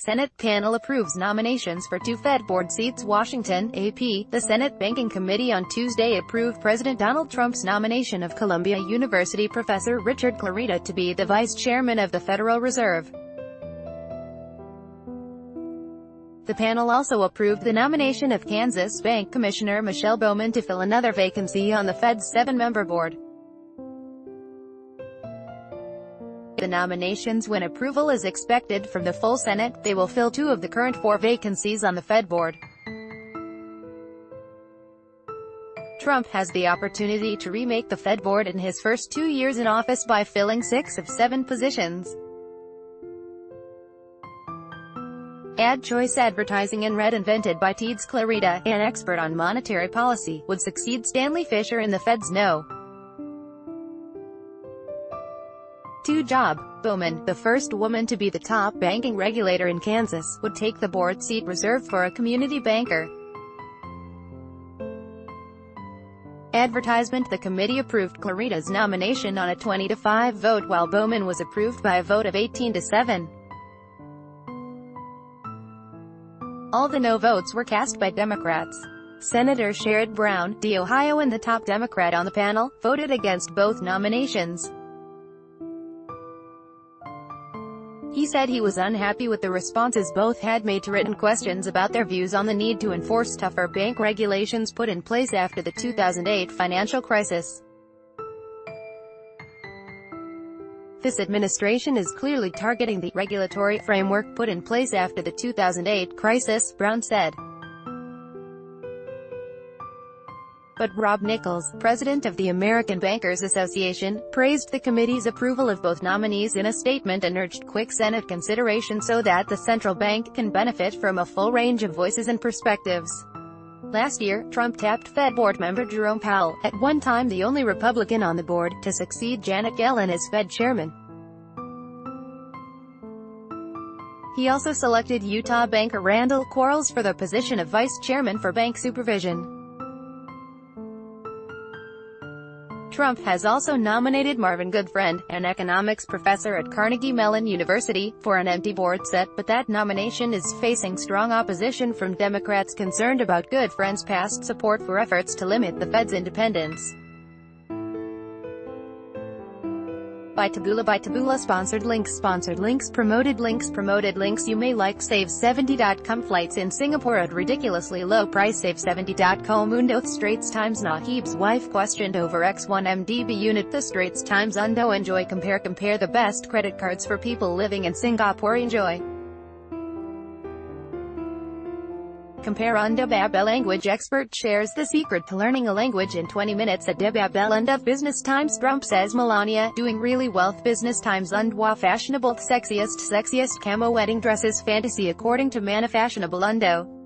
Senate panel approves nominations for 2 Fed board seats. Washington, AP. The Senate Banking Committee on Tuesday approved President Donald Trump's nomination of Columbia University professor Richard Clarida to be the vice chairman of the Federal Reserve. The panel also approved the nomination of Kansas Bank Commissioner Michelle Bowman to fill another vacancy on the Fed's 7-member board. The nominations, when approval is expected from the full Senate, they will fill 2 of the current 4 vacancies on the Fed board. Trump has the opportunity to remake the Fed board in his first 2 years in office by filling 6 of 7 positions. Ad choice advertising in red, invented by Teeds Clarida, an expert on monetary policy, would succeed Stanley Fischer in the Fed's No. 2 job. Bowman, the first woman to be the top banking regulator in Kansas, would take the board seat reserved for a community banker. Advertisement. The committee approved Clarida's nomination on a 20-5 vote, while Bowman was approved by a vote of 18-7. All the no votes were cast by Democrats. Senator Sherrod Brown, the Ohioan, the top Democrat on the panel, voted against both nominations. He said he was unhappy with the responses both had made to written questions about their views on the need to enforce tougher bank regulations put in place after the 2008 financial crisis. This administration is clearly targeting the regulatory framework put in place after the 2008 crisis, Brown said. But Rob Nichols, president of the American Bankers Association, praised the committee's approval of both nominees in a statement and urged quick Senate consideration so that the central bank can benefit from a full range of voices and perspectives. Last year, Trump tapped Fed board member Jerome Powell, at one time the only Republican on the board, to succeed Janet Yellen as Fed chairman. He also selected Utah banker Randall Quarles for the position of vice chairman for bank supervision. Trump has also nominated Marvin Goodfriend, an economics professor at Carnegie Mellon University, for an empty board seat, but that nomination is facing strong opposition from Democrats concerned about Goodfriend's past support for efforts to limit the Fed's independence. By Taboola sponsored links promoted links You may like Save70.com flights in Singapore at ridiculously low price. Save70.com Undo. Straits Times Nahib's wife questioned over X1MDB unit. The Straits Times Undo. Enjoy. Compare the best credit cards for people living in Singapore. Enjoy. Compare. Undo. Babel language expert shares the secret to learning a language in 20 minutes at Babel. Undo. Business Times. Trump says Melania doing really well. Business Times. Undo. Fashionable sexiest camo wedding dresses fantasy according to Fashionable. Undo.